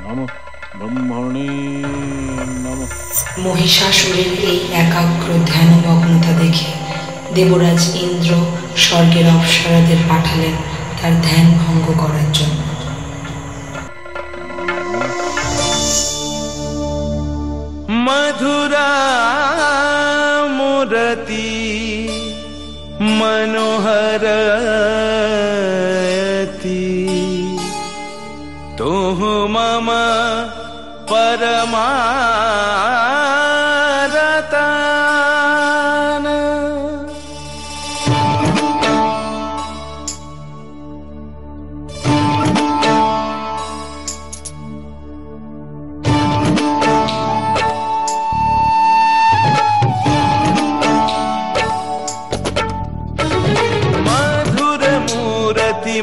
নমঃ ব্রহ্মণে নমঃ। মহিষাসুরের এই একাগ্র ধ্যানমগ্নতা দেখে দেবরাজ ইন্দ্র স্বর্গের অপ্সরাদের পাঠালেন তার ধ্যান ভঙ্গ করার জন্য। মধুরা মূরতি মনোহরতি তুহ মম পরমারতান।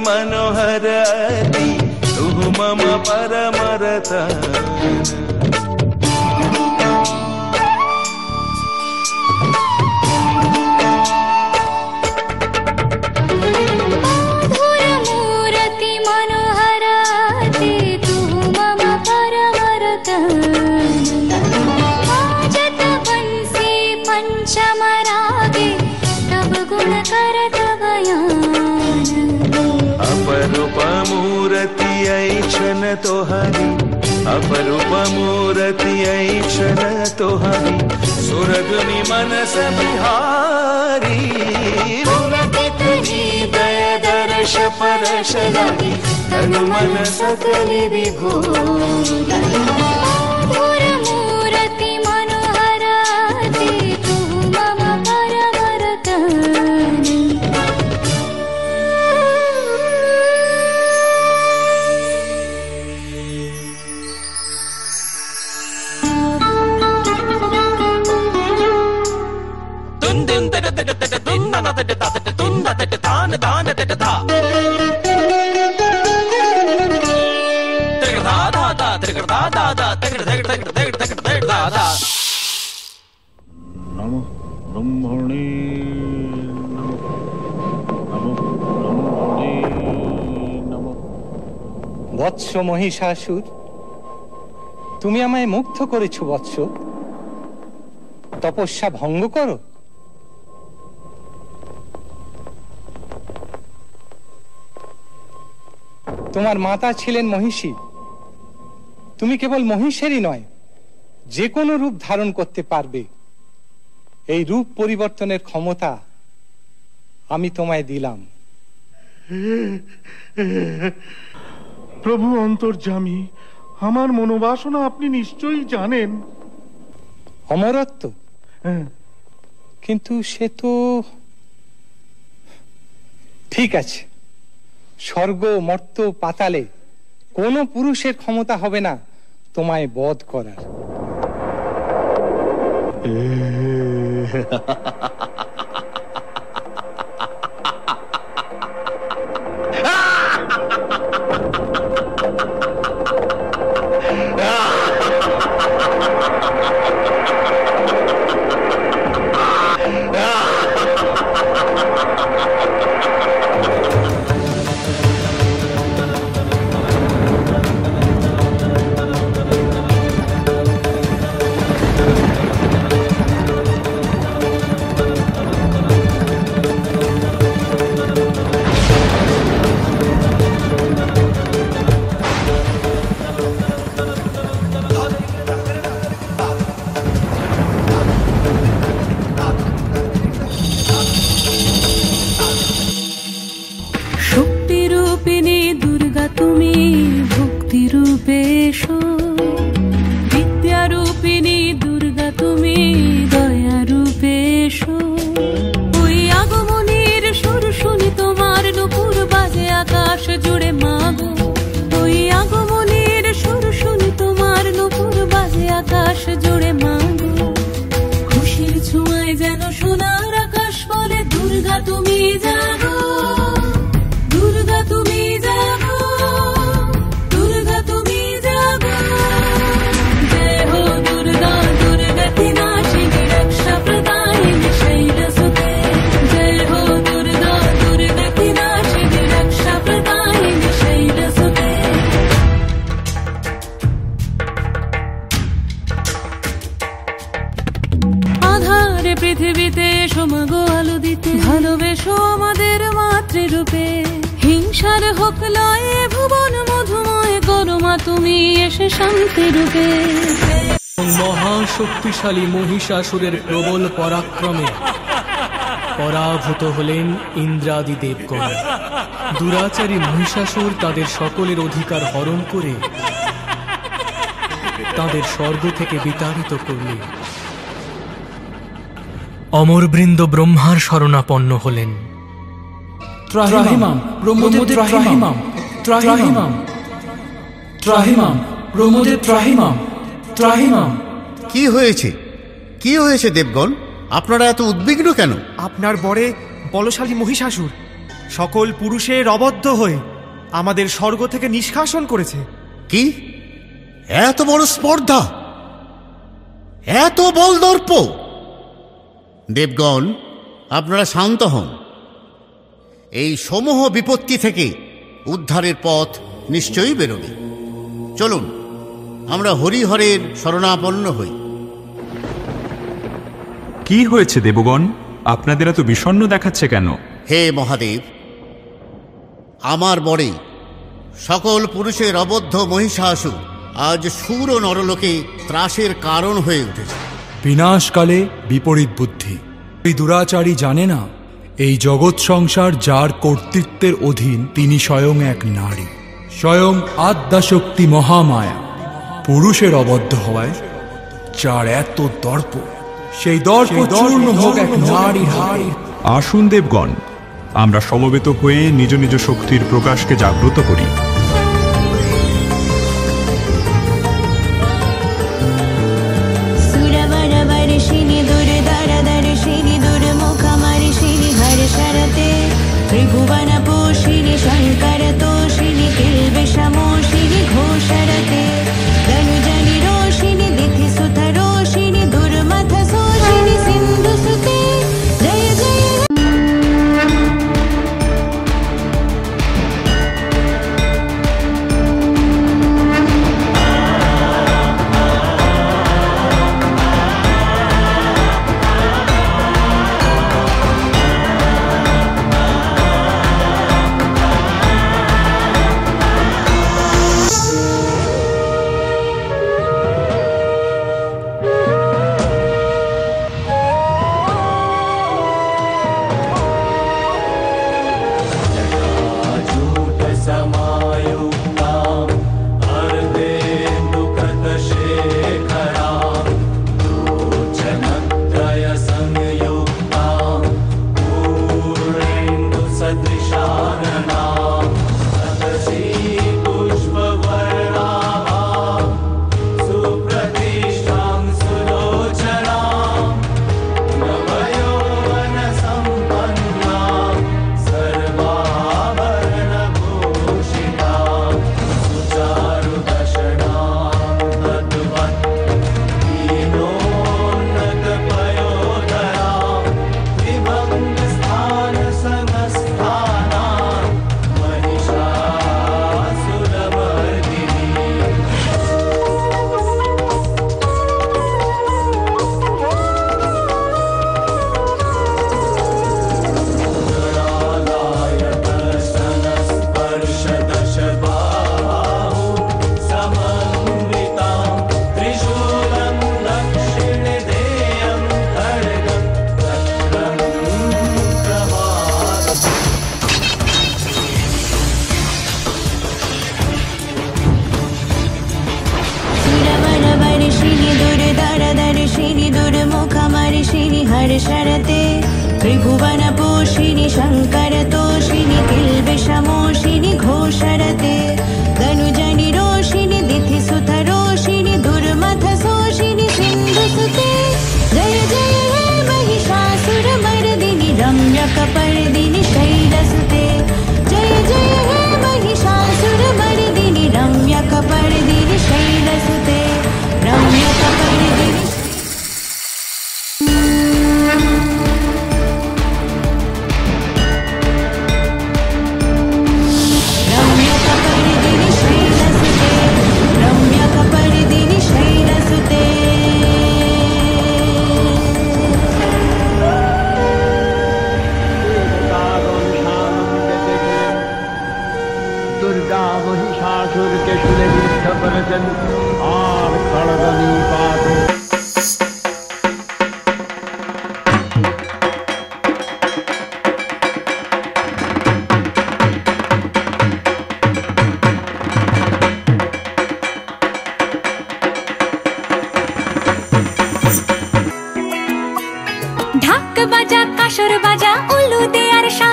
मनोहरति तु मम परमरतान। मधुरमूरति मनोहरति तु मम परमरतान। आजत बंसी पंचमरागे तब गुण करत बयान। अपरूप मूर्ति ऐक्षण तोहरी, अपरूप मूर्ति ऐक्षण तोहरी, सुरगुनि मनस बिहारी। पुलकित हृदय दर्श परश लगी, तनु मन सकल विभोर। मधुरमूरति मनोहरति तु मम परमरतान। নমঃ ব্রহ্মণে নমঃ। নমঃ ব্রহ্মণে নমঃ। বৎস মহিষাসুর, তুমি আমায় মুগ্ধ করেছ বৎস। তপস্যা ভঙ্গ করো। তোমার মাতা ছিলেন মহিষী। তুমি কেবল মহিষেরই নয়, যে কোনো রূপ ধারণ করতে পারবে। এই রূপ পরিবর্তনের ক্ষমতা আমি তোমায় দিলাম। প্রভু অন্তর্যামী, আমার মনোবাসনা আপনি নিশ্চয়ই জানেন। অমরত্ব? কিন্তু সে তো ঠিক আছে। স্বর্গ মর্ত্য পাতালে কোনো পুরুষের ক্ষমতা হবে না তোমায় বধ করার। এসো মাগো আলো দিতে, ভালোবেসো আমাদের মাতৃরূপে। হিংসার হোক লয় ভুবন মধুময়, করো মা তুমি এসে শান্তি রূপে। মহাশক্তিশালী মহিষাসুরের প্রবল পরাক্রমে পরাভূত হলেন ইন্দ্রাদি দেবগণ। দুরাচারী মহিষাসুর তাদের সকলের অধিকার হরণ করে তাদের স্বর্গ থেকে বিতাড়িত করলেন। অমরবৃন্দ ব্রহ্মার শরণাপন্ন হলেন। ত্রাহিমাম ব্রহ্মদেব ত্রাহিমাম, ত্রাহিমাম ত্রাহিমাম ব্রহ্মদেব ত্রাহিমাম, ত্রাহিমাম। কি হয়েছে, কি হয়েছে দেবগণ? আপনারা এত উদ্বিগ্ন কেন? আপনার বরে বলশালী মহিষাসুর সকল পুরুষের অবদ্ধ হয়ে আমাদের স্বর্গ থেকে নিষ্কাশন করেছে। কি এত বড় স্পর্ধা, এত বলদর্প! দেবগণ, আপনারা শান্ত হন। এই সমূহ বিপত্তি থেকে উদ্ধারের পথ নিশ্চয়ই বেরোবে। চলুন আমরা হরিহরের শরণাপন্ন হই। কি হয়েছে দেবগণ? আপনাদের এত বিষণ্ণ দেখাচ্ছে কেন? হে মহাদেব, আমার বরে সকল পুরুষের অবদ্ধ মহিষাসুর আজ সুর ও নরলোকে ত্রাসের কারণ হয়ে উঠেছে। বিনাশকালে বিপরীত বুদ্ধি। এই দুরাচারী জানে না এই জগৎ সংসার যার কর্তৃত্বের অধীন তিনি স্বয়ং এক নারী, স্বয়ং আদ্যাশক্তি মহামায়া। পুরুষের অবদ্ধ হওয়ায় যার এত দর্প, সেই দর্প চূর্ণ হোক এক নারীর হাড়ি। আসুন দেবগণ, আমরা সমবেত হয়ে নিজ নিজ শক্তির প্রকাশকে জাগ্রত করি। ত্রিভুবন পোষিণী শঙ্কর তোষিণী কিলবেশমোষিণী ঘোষরতে, ধনুজনি রোষিণী দিথি সুত রোষিণী দুর্মথ শোষিণী সিন্ধু সুতে, জয় জয়।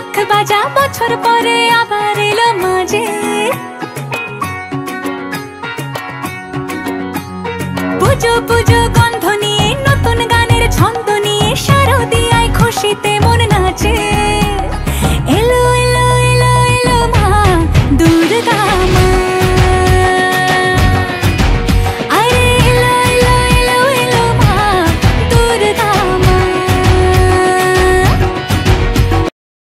ঢাক বাজা বছর পরে আবার এলো মাঝে। পুজো পুজো গন্ধ নিয়ে নতুন গানের ছন্দ